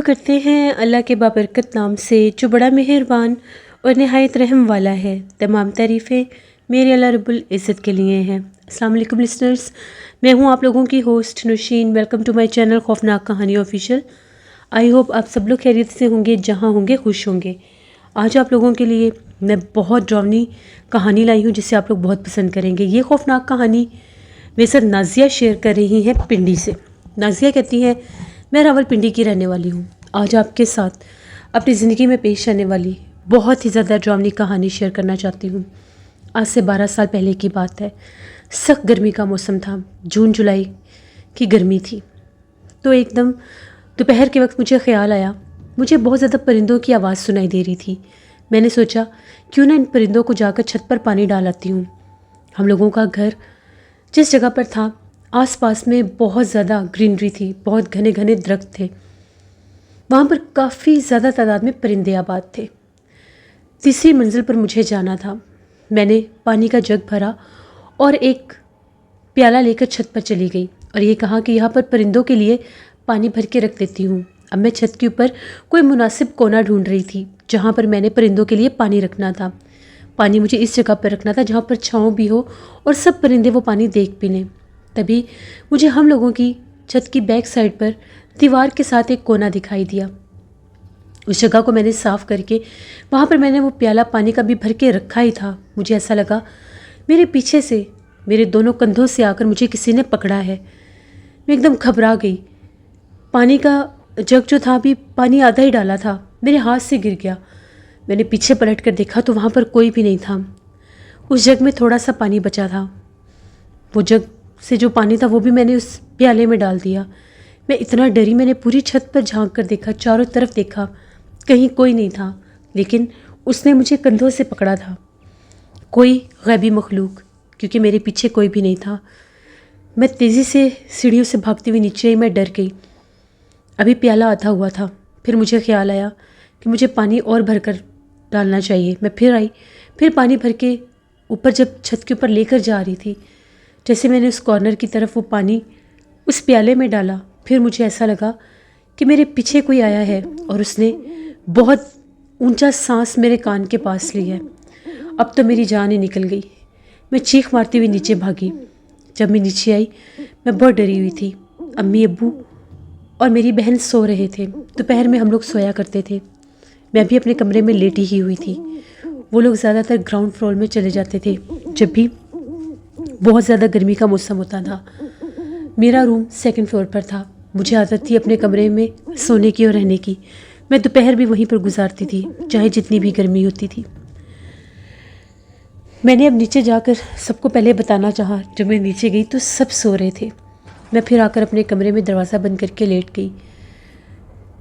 کرتے ہیں اللہ کے بابرکت نام سے جو بڑا مہربان اور نہایت رحم والا ہے۔ تمام تعریفیں میرے اللہ رب العزت کے لیے ہیں۔ السلام علیکم لسنرز، میں ہوں آپ لوگوں کی host Nausheen. Welcome to my channel خوفناک کہانی آفیشیل۔ آئی ہوپ آپ سب لوگ خیریت سے ہوں گے، جہاں ہوں گے خوش ہوں گے۔ آج آپ لوگوں کے لیے میں بہت ڈراؤنی کہانی لائی ہوں جسے آپ لوگ بہت پسند کریں گے۔ یہ خوفناک کہانی میرے ساتھ نازیہ شیئر کر رہی ہیں پنڈی سے۔ نازیہ کہتی ہیں میں راول پنڈی کی رہنے والی ہوں۔ آج آپ کے ساتھ اپنی زندگی میں پیش آنے والی بہت ہی زیادہ ڈراؤنی کہانی شیئر کرنا چاہتی ہوں۔ آج سے 12 سال پہلے کی بات ہے۔ سخت گرمی کا موسم تھا، جون جولائی کی گرمی تھی۔ تو ایک دم دوپہر کے وقت مجھے خیال آیا، مجھے بہت زیادہ پرندوں کی آواز سنائی دے رہی تھی۔ میں نے سوچا کیوں نہ ان پرندوں کو جا کر چھت پر پانی ڈال آتی ہوں۔ ہم لوگوں کا گھر جس جگہ پر تھا آس پاس میں بہت زیادہ گرینری تھی، بہت گھنے گھنے درخت تھے، وہاں پر کافی زیادہ تعداد میں پرندے آباد تھے۔ تیسری منزل پر مجھے جانا تھا۔ میں نے پانی کا جگ بھرا اور ایک پیالہ لے کر چھت پر چلی گئی اور یہ کہا کہ یہاں پر پرندوں کے لیے پانی بھر کے رکھ دیتی ہوں۔ اب میں چھت کے اوپر کوئی مناسب کونا ڈھونڈ رہی تھی جہاں پر میں نے پرندوں کے لیے پانی رکھنا تھا۔ پانی مجھے اس جگہ پر رکھنا تھا جہاں پر چھاؤں بھی ہو اور سب پرندے وہ پانی دیکھ بھی لیں۔ تبھی مجھے ہم لوگوں کی چھت کی بیک سائڈ پر دیوار کے ساتھ ایک کونا دکھائی دیا۔ اس جگہ کو میں نے صاف کر کے وہاں پر میں نے وہ پیالہ پانی کا بھی بھر کے رکھا ہی تھا۔ مجھے ایسا لگا میرے پیچھے سے، میرے دونوں کندھوں سے آ کر مجھے کسی نے پکڑا ہے۔ میں ایک دم گھبرا گئی۔ پانی کا جگ جو تھا ابھی پانی آدھا ہی ڈالا تھا، میرے ہاتھ سے گر گیا۔ میں نے پیچھے پلٹ کر دیکھا تو وہاں پر کوئی بھی نہیں تھا۔ اس جگ میں تھوڑا سا پانی بچا تھا، وہ جگ سے جو پانی تھا وہ بھی میں نے اس پیالے میں ڈال دیا۔ میں اتنا ڈری، میں نے پوری چھت پر جھانک کر دیکھا، چاروں طرف دیکھا، کہیں کوئی نہیں تھا، لیکن اس نے مجھے کندھوں سے پکڑا تھا، کوئی غیبی مخلوق، کیونکہ میرے پیچھے کوئی بھی نہیں تھا۔ میں تیزی سے سیڑھیوں سے بھاگتی ہوئی نیچے آئی، میں ڈر گئی۔ ابھی پیالہ آدھا ہوا تھا، پھر مجھے خیال آیا کہ مجھے پانی اور بھر کر ڈالنا چاہیے۔ میں پھر آئی، پھر پانی بھر کے اوپر جب چھت کے اوپر لے کر جا رہی تھی، جیسے میں نے اس کارنر کی طرف وہ پانی اس پیالے میں ڈالا، پھر مجھے ایسا لگا کہ میرے پیچھے کوئی آیا ہے اور اس نے بہت اونچا سانس میرے کان کے پاس لی ہے۔ اب تو میری جان ہی نکل گئی۔ میں چیخ مارتی ہوئی نیچے بھاگی۔ جب میں نیچے آئی میں بہت ڈری ہوئی تھی۔ امی ابو اور میری بہن سو رہے تھے۔ دوپہر میں ہم لوگ سویا کرتے تھے۔ میں بھی اپنے کمرے میں لیٹی ہی ہوئی تھی۔ وہ لوگ زیادہ تر گراؤنڈ فلور میں چلے جاتے تھے جب بھی بہت زیادہ گرمی کا موسم ہوتا تھا۔ میرا روم سیکنڈ فلور پر تھا۔ مجھے عادت تھی اپنے کمرے میں سونے کی اور رہنے کی۔ میں دوپہر بھی وہیں پر گزارتی تھی، چاہے جتنی بھی گرمی ہوتی تھی۔ میں نے اب نیچے جا کر سب کو پہلے بتانا چاہا۔ جب میں نیچے گئی تو سب سو رہے تھے۔ میں پھر آ کر اپنے کمرے میں دروازہ بند کر کے لیٹ گئی۔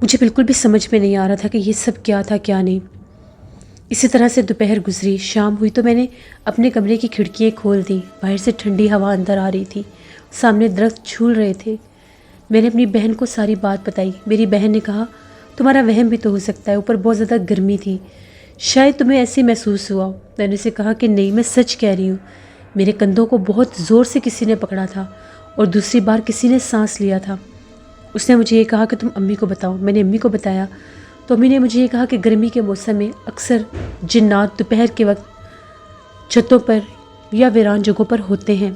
مجھے بالکل بھی سمجھ میں نہیں آ رہا تھا کہ یہ سب کیا تھا کیا نہیں۔ اسی طرح سے دوپہر گزری، شام ہوئی تو میں نے اپنے کمرے کی کھڑکیاں کھول دیں۔ باہر سے ٹھنڈی ہوا اندر آ رہی تھی، سامنے درخت جھول رہے تھے۔ میں نے اپنی بہن کو ساری بات بتائی۔ میری بہن نے کہا تمہارا وہم بھی تو ہو سکتا ہے، اوپر بہت زیادہ گرمی تھی، شاید تمہیں ایسے محسوس ہوا۔ میں نے اسے کہا کہ نہیں، میں سچ کہہ رہی ہوں، میرے کندھوں کو بہت زور سے کسی نے پکڑا تھا اور دوسری بار کسی نے سانس لیا تھا۔ اس نے مجھے یہ کہا کہ تم امی کو بتاؤ۔ میں نے امی کو بتایا تو امی نے مجھے یہ کہا کہ گرمی کے موسم میں اکثر جنات دوپہر کے وقت چھتوں پر یا ویران جگہوں پر ہوتے ہیں،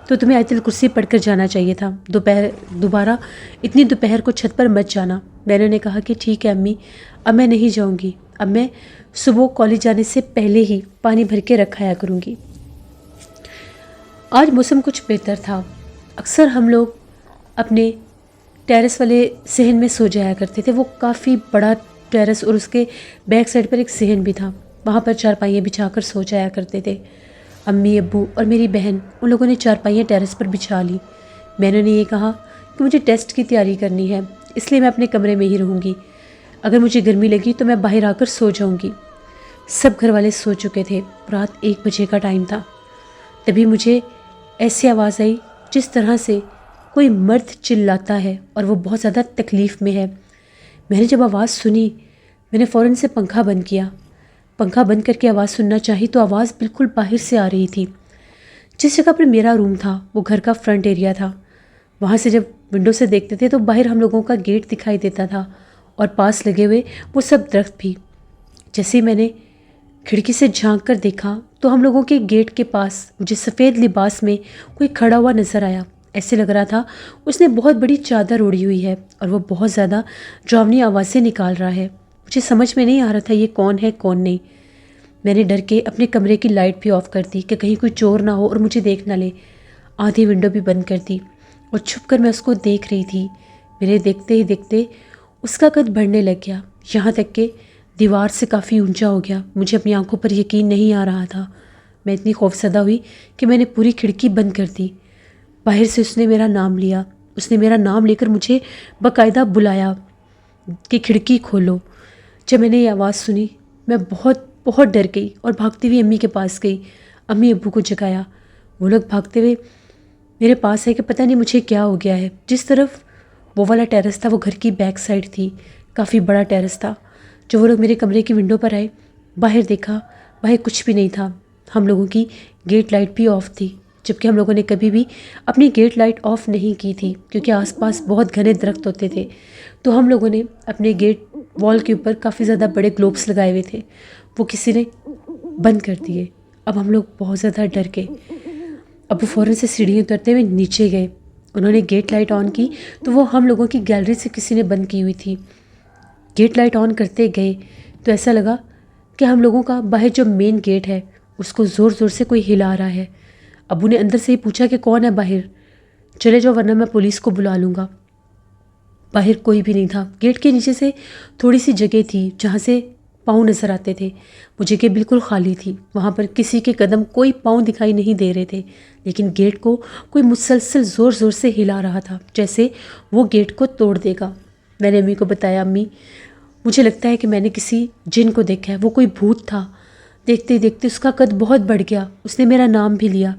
تو تمہیں آیت الکرسی پڑھ کر جانا چاہیے تھا، دوبارہ اتنی دوپہر کو چھت پر مت جانا۔ میں نے کہا کہ ٹھیک ہے امی، اب میں نہیں جاؤں گی، اب میں صبح کالج جانے سے پہلے ہی پانی بھر کے رکھایا کروں گی۔ آج موسم کچھ بہتر تھا۔ اکثر ہم لوگ اپنے ٹیرس والے صحن میں سو جایا کرتے تھے۔ وہ کافی بڑا ٹیرس اور اس کے بیک سائڈ پر ایک صحن بھی تھا، وہاں پر چارپائیاں بچھا کر سو جایا کرتے تھے۔ امی ابو اور میری بہن ان لوگوں نے چارپائیاں ٹیرس پر بچھا لی۔ میں نے یہ کہا کہ مجھے ٹیسٹ کی تیاری کرنی ہے، اس لیے میں اپنے کمرے میں ہی رہوں گی، اگر مجھے گرمی لگی تو میں باہر آ کر سو جاؤں گی۔ سب گھر والے سو چکے تھے، رات 1 بجے کا ٹائم تھا۔ تبھی مجھے ایسی آواز آئی جس طرح سے کوئی مرد چلاتا ہے اور وہ بہت زیادہ تکلیف میں ہے۔ میں نے جب آواز سنی میں نے فوراً سے پنکھا بند کیا۔ پنکھا بند کر کے آواز سننا چاہی تو آواز بالکل باہر سے آ رہی تھی۔ جس جگہ پر میرا روم تھا وہ گھر کا فرنٹ ایریا تھا۔ وہاں سے جب ونڈو سے دیکھتے تھے تو باہر ہم لوگوں کا گیٹ دکھائی دیتا تھا اور پاس لگے ہوئے وہ سب درخت بھی۔ جیسے میں نے کھڑکی سے جھانک کر دیکھا تو ہم لوگوں کے گیٹ کے پاس مجھے سفید لباس میں کوئی کھڑا ہوا نظر آیا۔ ایسے لگ رہا تھا اس نے بہت بڑی چادر اوڑھی ہوئی ہے اور وہ بہت زیادہ ڈراؤنی آوازیں نکال رہا ہے۔ مجھے سمجھ میں نہیں آ رہا تھا یہ کون ہے کون نہیں۔ میں نے ڈر کے اپنے کمرے کی لائٹ بھی آف کر دی کہ کہیں کوئی چور نہ ہو اور مجھے دیکھ نہ لے۔ آدھی ونڈو بھی بند کر دی اور چھپ کر میں اس کو دیکھ رہی تھی۔ میرے دیکھتے ہی دیکھتے اس کا قد بڑھنے لگ گیا، یہاں تک کہ دیوار سے کافی اونچا ہو گیا۔ مجھے اپنی آنکھوں پر یقین نہیں آ رہا تھا۔ میں اتنی خوفزدہ ہوئی کہ میں نے پوری کھڑکی بند کر دی۔ باہر سے اس نے میرا نام لیا۔ اس نے میرا نام لے کر مجھے باقاعدہ بلایا کہ کھڑکی کھولو۔ جب میں نے یہ آواز سنی میں بہت بہت ڈر گئی اور بھاگتی ہوئی امی کے پاس گئی۔ امی ابو کو جگایا۔ وہ لوگ بھاگتے ہوئے میرے پاس ہے کہ پتہ نہیں مجھے کیا ہو گیا ہے۔ جس طرف وہ والا ٹیرس تھا وہ گھر کی بیک سائڈ تھی، کافی بڑا ٹیرس تھا۔ جو وہ لوگ میرے کمرے کی ونڈو پر آئے، باہر دیکھا، باہر کچھ بھی نہیں تھا۔ ہم لوگوں کی گیٹ لائٹ بھی آف تھی، جبکہ ہم لوگوں نے کبھی بھی اپنی گیٹ لائٹ آف نہیں کی تھی کیونکہ آس پاس بہت گھنے درخت ہوتے تھے۔ تو ہم لوگوں نے اپنے گیٹ وال کے اوپر کافی زیادہ بڑے گلوبس لگائے ہوئے تھے، وہ کسی نے بند کر دیے۔ اب ہم لوگ بہت زیادہ ڈر گئے۔ ابو فوراً سے سیڑھیاں اترتے ہوئے نیچے گئے۔ انہوں نے گیٹ لائٹ آن کی تو وہ ہم لوگوں کی گیلری سے کسی نے بند کی ہوئی تھی۔ گیٹ لائٹ آن کرتے گئے تو ایسا لگا کہ ہم لوگوں کا باہر جو مین گیٹ ہے اس کو زور زور سے کوئی ہلا رہا ہے۔ ابو نے اندر سے ہی پوچھا کہ کون ہے باہر، چلے جاؤ ورنہ میں پولیس کو بلا لوں گا۔ باہر کوئی بھی نہیں تھا۔ گیٹ کے نیچے سے تھوڑی سی جگہ تھی جہاں سے پاؤں نظر آتے تھے، وہ جگہ بالکل خالی تھی، وہاں پر کسی کے قدم کوئی پاؤں دکھائی نہیں دے رہے تھے، لیکن گیٹ کو کوئی مسلسل زور زور سے ہلا رہا تھا جیسے وہ گیٹ کو توڑ دے گا۔ میں نے امی کو بتایا، امی مجھے لگتا ہے کہ میں نے کسی جن کو دیکھا ہے، وہ کوئی بھوت تھا۔ دیکھتے دیکھتے اس کا قد بہت بڑھ گیا، اس نے میرا نام بھی لیا۔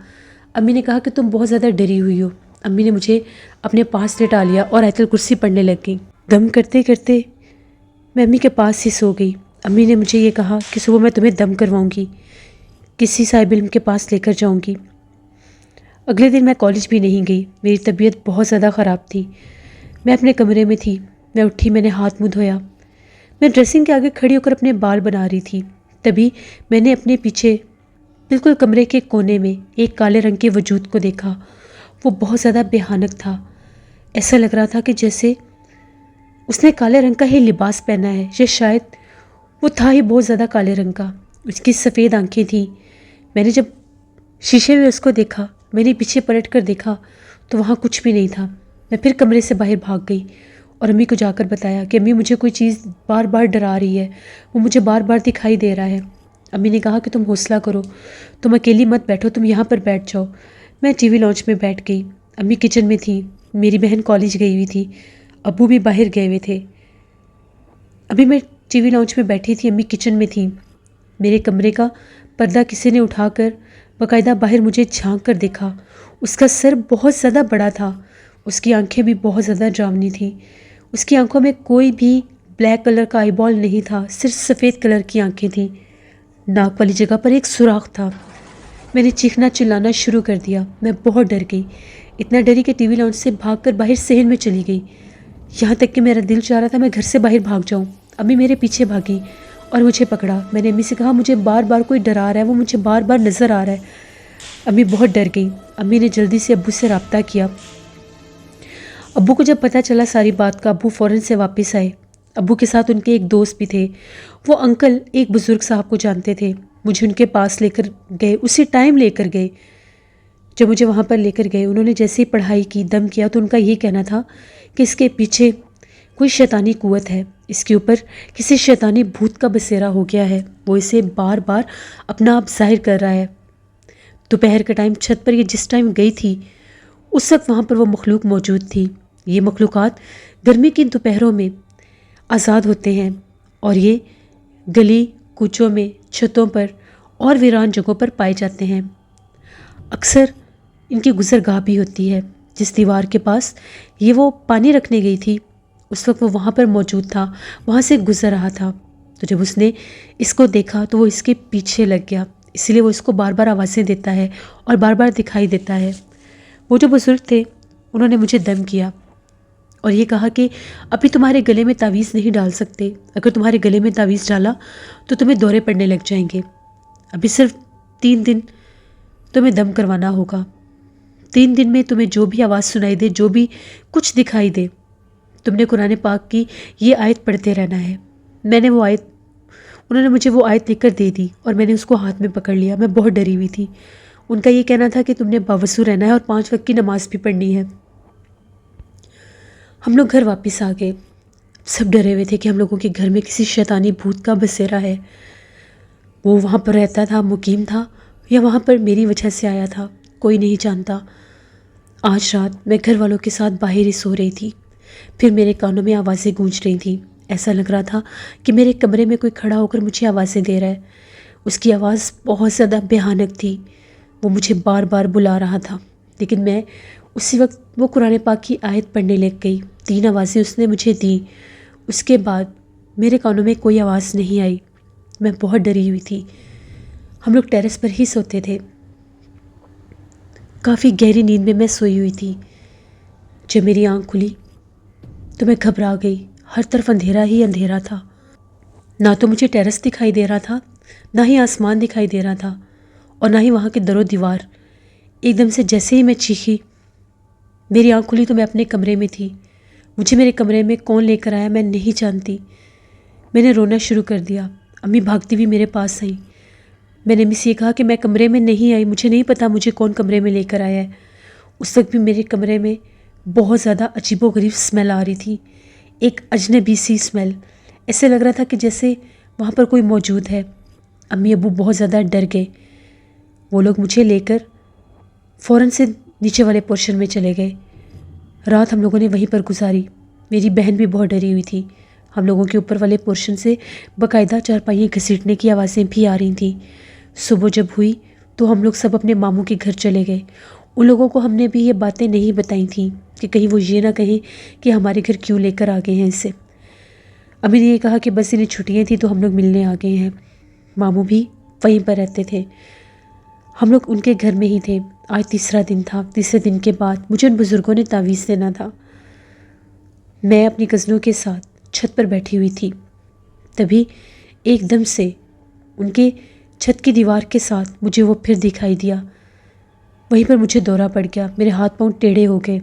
امی نے کہا کہ تم بہت زیادہ ڈری ہوئی ہو۔ امی نے مجھے اپنے پاس لٹا لیا اور آیت الکرسی پڑھنے لگ گئی۔ دم کرتے کرتے میں امی کے پاس ہی سو گئی۔ امی نے مجھے یہ کہا کہ صبح میں تمہیں دم کرواؤں گی، کسی صاحب علم کے پاس لے کر جاؤں گی۔ اگلے دن میں کالج بھی نہیں گئی، میری طبیعت بہت زیادہ خراب تھی۔ میں اپنے کمرے میں تھی، میں اٹھی، میں نے ہاتھ منہ دھویا، میں ڈریسنگ کے آگے کھڑی ہو کر اپنے بال بنا رہی تھی، تبھی میں نے اپنے پیچھے بالکل کمرے کے کونے میں ایک کالے رنگ کے وجود کو دیکھا۔ وہ بہت زیادہ بھیانک تھا، ایسا لگ رہا تھا کہ جیسے اس نے کالے رنگ کا ہی لباس پہنا ہے، یا شاید وہ تھا ہی بہت زیادہ کالے رنگ کا۔ اس کی سفید آنکھیں تھیں۔ میں نے جب شیشے میں اس کو دیکھا، میں نے پیچھے پلٹ کر دیکھا تو وہاں کچھ بھی نہیں تھا۔ میں پھر کمرے سے باہر بھاگ گئی اور امی کو جا کر بتایا کہ امی مجھے کوئی چیز بار بار ڈرا رہی ہے، وہ مجھے بار بار دکھائی دے رہا ہے۔ امی نے کہا کہ تم حوصلہ کرو، تم اکیلی مت بیٹھو، تم یہاں پر بیٹھ جاؤ۔ میں ٹی وی لاؤنج میں بیٹھ گئی۔ امی کچن میں تھی، میری بہن کالج گئی ہوئی تھی، ابو بھی باہر گئے ہوئے تھے۔ ابھی میں ٹی وی لاؤنج میں بیٹھی تھی، امی کچن میں تھیں۔ میرے کمرے کا پردہ کسی نے اٹھا کر باقاعدہ باہر مجھے جھانک کر دیکھا۔ اس کا سر بہت زیادہ بڑا تھا، اس کی آنکھیں بھی بہت زیادہ ڈراؤنی تھیں۔ اس کی آنکھوں میں کوئی بھی بلیک کلر کا آئی بال نہیں تھا، صرف سفید کلر کی آنکھیں تھیں۔ ناک والی جگہ پر ایک سوراخ تھا۔ میں نے چیخنا چلانا شروع کر دیا، میں بہت ڈر گئی، اتنا ڈری کہ ٹی وی لاؤنج سے بھاگ کر باہر صحن میں چلی گئی، یہاں تک کہ میرا دل چاہ رہا تھا میں گھر سے باہر بھاگ جاؤں۔ امی میرے پیچھے بھاگی اور مجھے پکڑا۔ میں نے امی سے کہا مجھے بار بار کوئی ڈرا رہا ہے، وہ مجھے بار بار نظر آ رہا ہے۔ امی بہت ڈر گئی۔ امی نے جلدی سے ابو سے رابطہ کیا۔ ابو کو جب پتہ چلا ساری بات کا، ابو فوراً سے واپس آئے۔ ابو کے ساتھ ان کے ایک دوست بھی تھے، وہ انکل ایک بزرگ صاحب کو جانتے تھے، مجھے ان کے پاس لے کر گئے، اسی ٹائم لے کر گئے جب مجھے وہاں پر لے کر گئے۔ انہوں نے جیسے ہی پڑھائی کی، دم کیا، تو ان کا یہ کہنا تھا کہ اس کے پیچھے کوئی شیطانی قوت ہے، اس کے اوپر کسی شیطانی بھوت کا بسیرا ہو گیا ہے، وہ اسے بار بار اپنا آپ ظاہر کر رہا ہے۔ دوپہر کا ٹائم، چھت پر یہ جس ٹائم گئی تھی اس وقت وہاں پر وہ مخلوق موجود تھی۔ یہ مخلوقات گرمی کی دوپہروں میں آزاد ہوتے ہیں اور یہ گلی کوچوں میں، چھتوں پر اور ویران جگہوں پر پائے جاتے ہیں۔ اکثر ان کی گزرگاہ بھی ہوتی ہے۔ جس دیوار کے پاس یہ وہ پانی رکھنے گئی تھی اس وقت وہ وہاں پر موجود تھا، وہاں سے گزر رہا تھا، تو جب اس نے اس کو دیکھا تو وہ اس کے پیچھے لگ گیا، اسی لیے وہ اس کو بار بار آوازیں دیتا ہے اور بار بار دکھائی دیتا ہے۔ وہ جو بزرگ تھے انہوں نے مجھے دم کیا اور یہ کہا کہ ابھی تمہارے گلے میں تعویذ نہیں ڈال سکتے، اگر تمہارے گلے میں تعویذ ڈالا تو تمہیں دورے پڑنے لگ جائیں گے، ابھی صرف 3 دن تمہیں دم کروانا ہوگا، 3 دن میں تمہیں جو بھی آواز سنائی دے، جو بھی کچھ دکھائی دے، تم نے قرآن پاک کی یہ آیت پڑھتے رہنا ہے۔ میں نے وہ آیت، انہوں نے مجھے وہ آیت لکھ کر دے دی اور میں نے اس کو ہاتھ میں پکڑ لیا۔ میں بہت ڈری ہوئی تھی۔ ان کا یہ کہنا تھا کہ تم نے باوضو رہنا ہے اور 5 وقت کی نماز بھی پڑھنی ہے۔ ہم لوگ گھر واپس آ گئے، سب ڈرے ہوئے تھے کہ ہم لوگوں کے گھر میں کسی شیطانی بھوت کا بسیرا ہے، وہ وہاں پر رہتا تھا، مقیم تھا، یا وہاں پر میری وجہ سے آیا تھا، کوئی نہیں جانتا۔ آج رات میں گھر والوں کے ساتھ باہر ہی سو رہی تھی، پھر میرے کانوں میں آوازیں گونج رہی تھیں، ایسا لگ رہا تھا کہ میرے کمرے میں کوئی کھڑا ہو کر مجھے آوازیں دے رہا ہے۔ اس کی آواز بہت زیادہ بھیانک تھی، وہ مجھے بار بار بلا رہا تھا، لیکن میں اسی وقت وہ قرآن پاک کی آیت پڑھنے لگ گئی۔ 3 آوازیں اس نے مجھے دیں، اس کے بعد میرے کانوں میں کوئی آواز نہیں آئی۔ میں بہت ڈری ہوئی تھی۔ ہم لوگ ٹیرس پر ہی سوتے تھے، کافی گہری نیند میں سوئی ہوئی تھی۔ جب میری آنکھ کھلی تو میں گھبرا گئی، ہر طرف اندھیرا ہی اندھیرا تھا، نہ تو مجھے ٹیرس دکھائی دے رہا تھا، نہ ہی آسمان دکھائی دے رہا تھا، اور نہ ہی وہاں کے در و دیوار۔ ایک دم سے جیسے ہی میں چیخی، میری آنکھ کھلی تو میں اپنے کمرے میں تھی۔ مجھے میرے کمرے میں کون لے کر آیا میں نہیں جانتی۔ میں نے رونا شروع کر دیا، امی بھاگتی ہوئی میرے پاس آئیں۔ میں نے امی سے یہ کہا کہ میں کمرے میں نہیں آئی، مجھے نہیں پتا مجھے کون کمرے میں لے کر آیا ہے۔ اس وقت بھی میرے کمرے میں بہت زیادہ عجیب و غریب اسمیل آ رہی تھی، ایک اجنبی سی اسمیل، ایسے لگ رہا تھا کہ جیسے وہاں پر کوئی موجود ہے۔ امی ابو بہت زیادہ ڈر گئے، وہ لوگ مجھے لے کر فوراً سے نیچے والے پورشن میں چلے گئے۔ رات ہم لوگوں نے وہیں پر گزاری۔ میری بہن بھی بہت ڈری ہوئی تھی۔ ہم لوگوں کے اوپر والے پورشن سے باقاعدہ چارپائیاں گھسیٹنے کی آوازیں بھی آ رہی تھیں۔ صبح جب ہوئی تو ہم لوگ سب اپنے ماموں کے گھر چلے گئے۔ ان لوگوں کو ہم نے بھی یہ باتیں نہیں بتائی تھیں کہ کہیں وہ یہ نہ کہیں کہ ہمارے گھر کیوں لے کر آ گئے ہیں اسے۔ امی نے یہ کہا کہ بس انہیں چھٹیاں تھیں تو ہم لوگ ملنے آ گئے ہیں۔ ماموں بھی وہیں پر رہتے تھے، ہم لوگ ان کے گھر میں ہی تھے۔ آج تیسرا دن تھا۔ تیسرے دن کے بعد مجھے ان بزرگوں نے تعویذ دینا تھا۔ میں اپنی کزنوں کے ساتھ چھت پر بیٹھی ہوئی تھی، تبھی ایک دم سے ان کے چھت کی دیوار کے ساتھ مجھے وہ پھر دکھائی دیا۔ وہیں پر مجھے دورہ پڑ گیا، میرے ہاتھ پاؤں ٹیڑھے ہو گئے،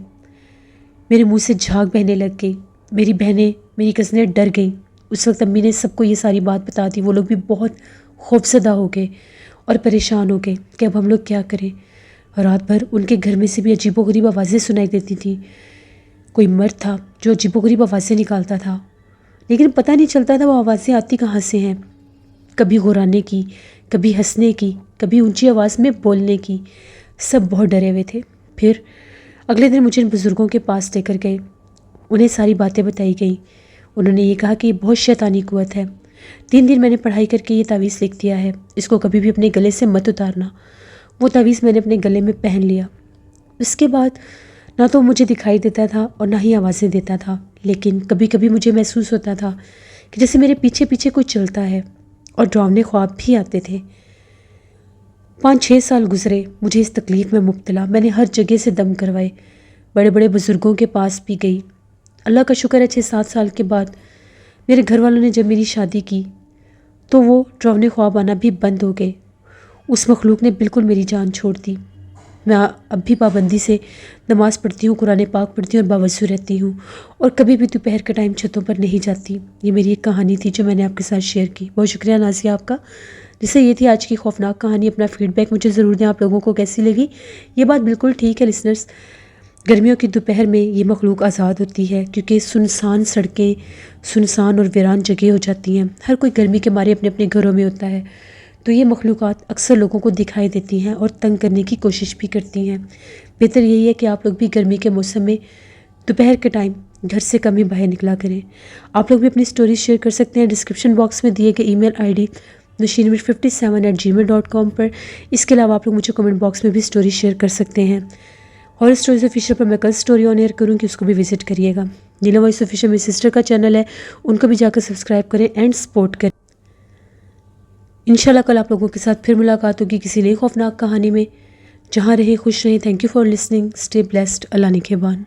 میرے منہ سے جھاگ بہنے لگ گئی۔ میری بہنیں، میری کزنیں ڈر گئیں۔ اس وقت امی نے سب کو یہ ساری بات بتا دی۔ وہ لوگ بھی بہت خوفزدہ ہو گئے اور پریشان ہو گئے کہ اب ہم لوگ کیا کریں۔ رات بھر ان کے گھر میں سے بھی عجیب و غریب آوازیں سنائی دیتی تھیں۔ کوئی مرد تھا جو عجیب و غریب آوازیں نکالتا تھا، لیکن پتہ نہیں چلتا تھا وہ آوازیں آتی کہاں سے ہیں، کبھی غرانے کی، کبھی ہنسنے کی، کبھی اونچی آواز میں بولنے کی۔ سب بہت ڈرے ہوئے تھے۔ پھر اگلے دن مجھے ان بزرگوں کے پاس لے کر گئے، انہیں ساری باتیں بتائی گئیں۔ انہوں نے یہ کہا کہ یہ بہت شیطانی قوت ہے۔ 3 دن میں نے پڑھائی کر کے یہ تعویذ لکھ دیا ہے، اس کو کبھی بھی اپنے گلے سے مت اتارنا۔ وہ تعویذ میں نے اپنے گلے میں پہن لیا۔ اس کے بعد نہ تو مجھے دکھائی دیتا تھا اور نہ ہی آوازیں دیتا تھا، لیکن کبھی کبھی مجھے محسوس ہوتا تھا کہ جیسے میرے پیچھے پیچھے کوئی چلتا ہے، اور ڈراؤنے خواب بھی آتے تھے۔ 5-6 سال گزرے مجھے اس تکلیف میں مبتلا۔ میں نے ہر جگہ سے دم کروائے، بڑے بڑے بزرگوں کے پاس بھی گئی۔ اللہ کا شکر ہے 6-7 سال کے بعد میرے گھر والوں نے جب میری شادی کی تو وہ ڈراؤنے خواب آنا بھی بند ہو گئے۔ اس مخلوق نے بالکل میری جان چھوڑ دی۔ میں اب بھی پابندی سے نماز پڑھتی ہوں، قرآن پاک پڑھتی ہوں اور باوضو رہتی ہوں، اور کبھی بھی دوپہر کے ٹائم چھتوں پر نہیں جاتی۔ یہ میری ایک کہانی تھی جو میں نے آپ کے ساتھ شیئر کی۔ بہت شکریہ نازیہ آپ کا، جسے یہ تھی آج کی خوفناک کہانی۔ اپنا فیڈ بیک مجھے ضرور دیں، آپ لوگوں کو کیسی لگی۔ یہ بات بالکل ٹھیک ہے لسنرز، گرمیوں کی دوپہر میں یہ مخلوق آزاد ہوتی ہے کیونکہ سنسان سڑکیں، سنسان اور ویران جگہ ہو جاتی ہیں، ہر کوئی گرمی کے مارے اپنے اپنے گھروں میں ہوتا ہے، تو یہ مخلوقات اکثر لوگوں کو دکھائی دیتی ہیں اور تنگ کرنے کی کوشش بھی کرتی ہیں۔ بہتر یہی ہے کہ آپ لوگ بھی گرمی کے موسم میں دوپہر کے ٹائم گھر سے کم ہی باہر نکلا کریں۔ آپ لوگ بھی اپنی سٹوریز شیئر کر سکتے ہیں ڈسکرپشن باکس میں دیے گئے ای میل آئی ڈی nusheen57@gmail.com پر۔ اس کے علاوہ آپ لوگ مجھے کمنٹ باکس میں بھی سٹوری شیئر کر سکتے ہیں۔ اور اسٹوریز آفیشیل پر میں کل سٹوری آن ایئر کروں کہ اس کو بھی وزٹ کریے گا۔ نیلم وائس آفیشیل میری سسٹر کا چینل ہے، ان کو بھی جا کر سبسکرائب کریں اینڈ سپورٹ کریں۔ انشاءاللہ کل آپ لوگوں کے ساتھ پھر ملاقات ہوگی کسی نئی خوفناک کہانی میں۔ جہاں رہیں خوش رہیں۔ Thank you for listening, stay blessed. اللہ نگہبان۔